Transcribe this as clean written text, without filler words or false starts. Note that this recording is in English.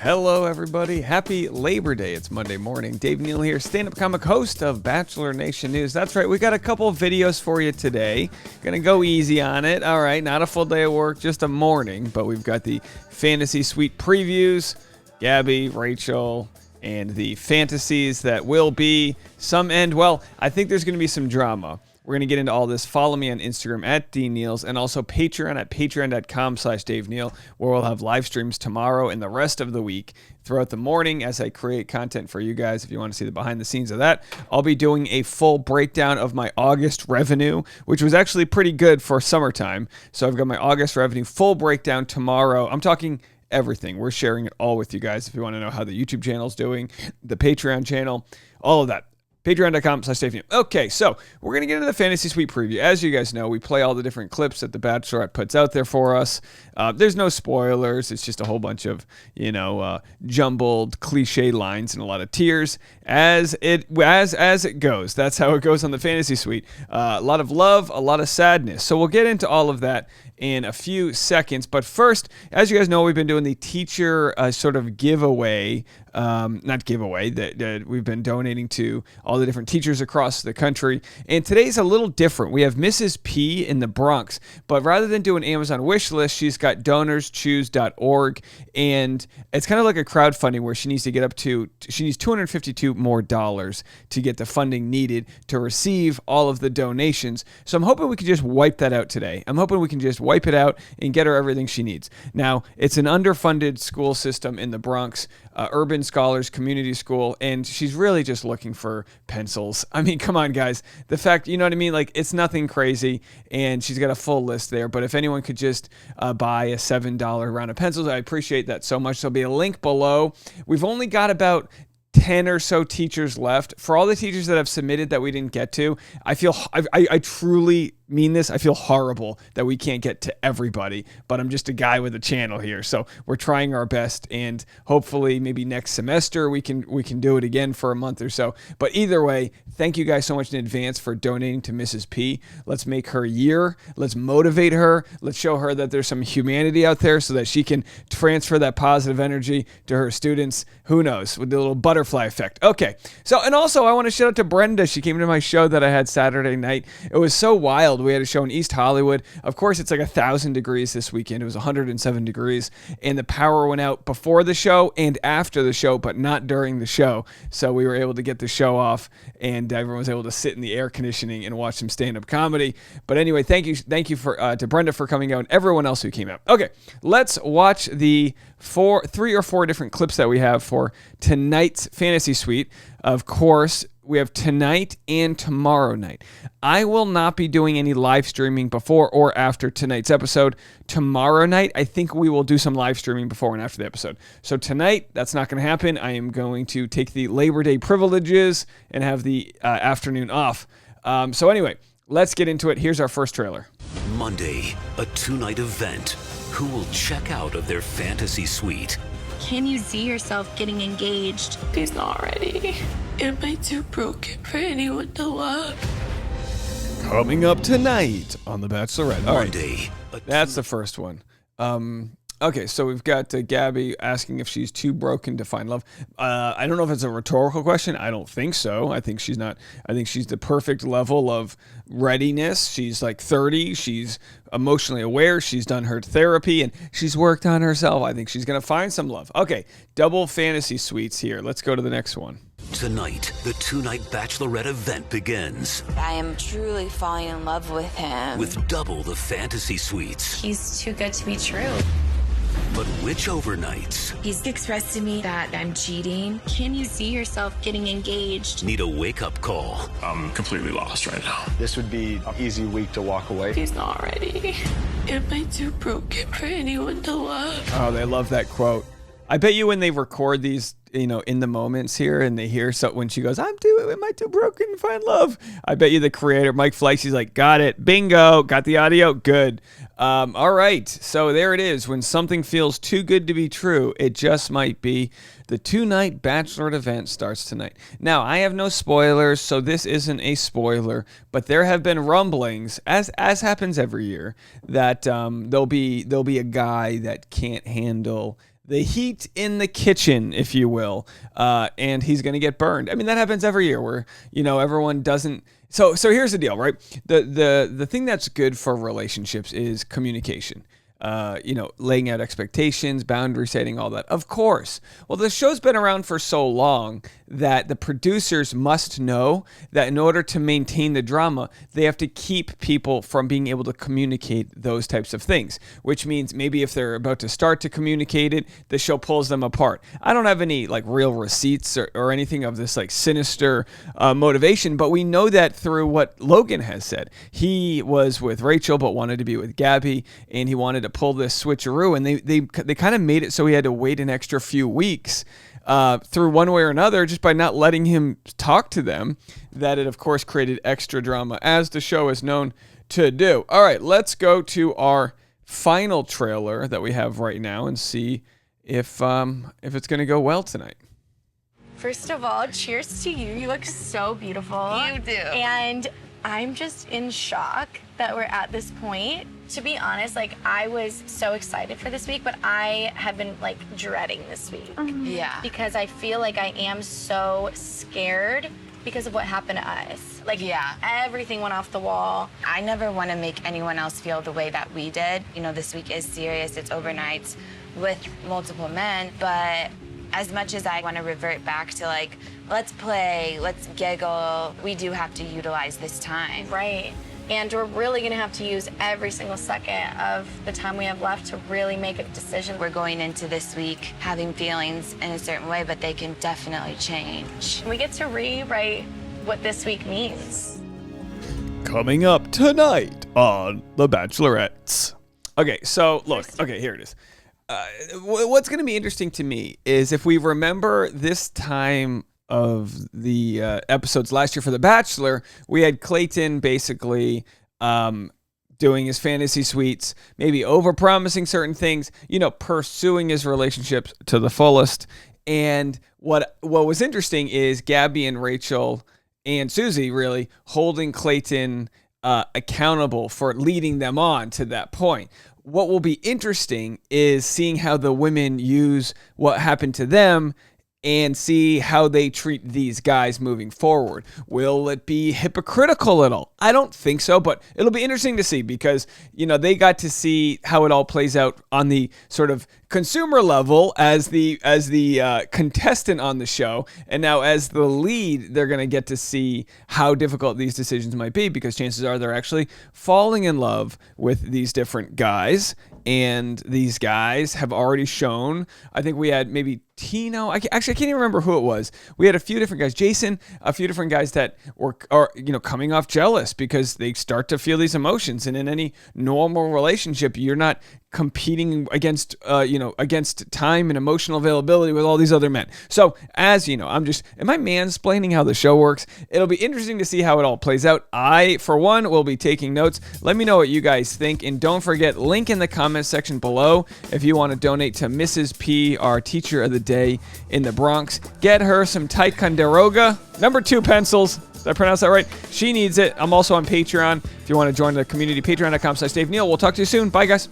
Hello, everybody. Happy Labor Day. It's Monday morning. Dave Neal here, stand-up comic host of Bachelor Nation News. That's right. We got a couple of videos for you today. Gonna go easy on it. All right, not a full day of work, just a morning. But we've got the Fantasy Suite previews, Gabby, Rachel, and the fantasies that will be. Some end well. I think there's going to be some drama. We're going to get into all this. Follow me on Instagram at DNeals and also Patreon at patreon.com/DaveNeal, where we'll have live streams tomorrow and the rest of the week throughout the morning as I create content for you guys. If you want to see the behind the scenes of that, I'll be doing a full breakdown of my August revenue, which was actually pretty good for summertime. So I've got my August revenue full breakdown tomorrow. I'm talking everything. We're sharing it all with you guys if you want to know how the YouTube channel's doing, the Patreon channel, all of that. Patreon.com/DaveNeal. Okay, so we're going to get into the Fantasy Suite preview. As you guys know, we play all the different clips that the Bachelorette puts out there for us. There's no spoilers. It's just a whole bunch of, jumbled cliche lines and a lot of tears as it goes. That's how it goes on the Fantasy Suite. A lot of love, a lot of sadness. So we'll get into all of that in a few seconds. But first, as you guys know, we've been doing the teacher sort of giveaway, not giveaway, that we've been donating to all the different teachers across the country. And today's a little different. We have Mrs. P in the Bronx, but rather than do an Amazon wish list, she's got donorschoose.org. And it's kind of like a crowdfunding where she needs $252 more to get the funding needed to receive all of the donations. So I'm hoping we can just wipe that out today. I'm hoping we can just wipe it out and get her everything she needs. Now, it's an underfunded school system in the Bronx, Urban Scholars Community School, and she's really just looking for pencils. I mean, come on, guys. The fact, you know what I mean? Like, it's nothing crazy, and she's got a full list there, but if anyone could just buy a $7 round of pencils, I appreciate that so much. There'll be a link below. We've only got about 10 or so teachers left. For all the teachers that have submitted that we didn't get to, I truly mean this. I feel horrible that we can't get to everybody, but I'm just a guy with a channel here. So we're trying our best, and hopefully maybe next semester we can do it again for a month or so. But either way, thank you guys so much in advance for donating to Mrs. P. Let's make her year. Let's motivate her. Let's show her that there's some humanity out there so that she can transfer that positive energy to her students. Who knows, with the little butterfly effect. Okay. So, and also I want to shout out to Brenda. She came to my show that I had Saturday night. It was so wild. We had a show in East Hollywood. Of course, it's like 1,000 degrees this weekend. It was 107 degrees, and the power went out before the show and after the show, but not during the show. So we were able to get the show off, and everyone was able to sit in the air conditioning and watch some stand-up comedy. But anyway, thank you to Brenda for coming out and everyone else who came out. Okay, let's watch the 3 or 4 different clips that we have for tonight's Fantasy Suite. Of course, we have tonight and tomorrow night. I will not be doing any live streaming before or after tonight's episode. Tomorrow night, I think we will do some live streaming before and after the episode. So tonight, that's not going to happen. I am going to take the Labor Day privileges and have the afternoon off. So anyway, let's get into it. Here's our first trailer. Monday, a 2-night event. Who will check out of their fantasy suite? Can you see yourself getting engaged? He's not ready. Am I too broken for anyone to love? Coming up tonight on The Bachelorette. All Monday. Right, that's the first one. Okay, so we've got Gabby asking if she's too broken to find love. I don't know if it's a rhetorical question. I don't think so. I think she's not. I think she's the perfect level of readiness. She's like 30. She's emotionally aware. She's done her therapy, and she's worked on herself. I think she's going to find some love. Okay, double fantasy suites here. Let's go to the next one. Tonight, the 2-night Bachelorette event begins. I am truly falling in love with him. With double the fantasy suites. He's too good to be true. But which overnights He's expressed to me that I'm cheating. Can you see yourself getting engaged? need a wake-up call? I'm completely lost right now. This would be an easy week to walk away. He's not ready. Am I too broken for anyone to love? Oh, they love that quote. I bet you when they record these, in the moments here, and they hear when she goes, am I too broken to find love? I bet you the creator, Mike Fleisch's like, got it, bingo, got the audio, good. All right, so there it is. When something feels too good to be true, it just might be. The 2-night Bachelorette event starts tonight. Now, I have no spoilers, so this isn't a spoiler, but there have been rumblings, as happens every year, that there'll be a guy that can't handle the heat in the kitchen, if you will, and he's going to get burned. I mean, that happens every year where, everyone doesn't. So here's the deal, right? The thing that's good for relationships is communication. Laying out expectations, boundary setting, all that. Of course. Well, the show's been around for so long that the producers must know that in order to maintain the drama, they have to keep people from being able to communicate those types of things, which means maybe if they're about to start to communicate it, the show pulls them apart. I don't have any real receipts or anything of this sinister motivation, but we know that through what Logan has said. He was with Rachel but wanted to be with Gabby, and he wanted to pull this switcheroo, and they kind of made it so he had to wait an extra few weeks through one way or another, just by not letting him talk to them, that it of course created extra drama, as the show is known to do. All right, let's go to our final trailer that we have right now and see if it's going to go well tonight. First of all, cheers to you. You look so beautiful. You do. And I'm just in shock that we're at this point. To be honest, I was so excited for this week, but I have been dreading this week. Yeah. Because I feel like I am so scared because of what happened to us. Yeah. Everything went off the wall. I never want to make anyone else feel the way that we did. This week is serious. It's overnights with multiple men, but as much as I want to revert back to let's play, let's giggle, we do have to utilize this time. Right. And we're really gonna have to use every single second of the time we have left to really make a decision. We're going into this week having feelings in a certain way, but they can definitely change. We get to rewrite what this week means. Coming up tonight on The Bachelorette. Okay, so look. Okay, here it is. What's going to be interesting to me is if we remember this time of the episodes last year for The Bachelor, we had Clayton basically doing his fantasy suites, maybe over-promising certain things, pursuing his relationships to the fullest. And what was interesting is Gabby and Rachel and Susie really holding Clayton accountable for leading them on to that point. What will be interesting is seeing how the women use what happened to them and see how they treat these guys moving forward. Will it be hypocritical at all? I don't think so, but it'll be interesting to see because, they got to see how it all plays out on the sort of consumer level as the contestant on the show. And now as the lead, they're going to get to see how difficult these decisions might be because chances are they're actually falling in love with these different guys. And these guys have already shown, I think we had maybe Tino. I can't even remember who it was. We had a few different guys. Jason, a few different guys that are coming off jealous because they start to feel these emotions. And in any normal relationship, you're not competing against time and emotional availability with all these other men. So as am I mansplaining how the show works? It'll be interesting to see how it all plays out. I, for one, will be taking notes. Let me know what you guys think. And don't forget, link in the comments section below if you want to donate to Mrs. P, our teacher of the day in the Bronx. Get her some Ticonderoga #2 pencils. Did I pronounce that right? She needs it. I'm also on Patreon. If you want to join the community, patreon.com/DaveNeal. We'll talk to you soon. Bye, guys.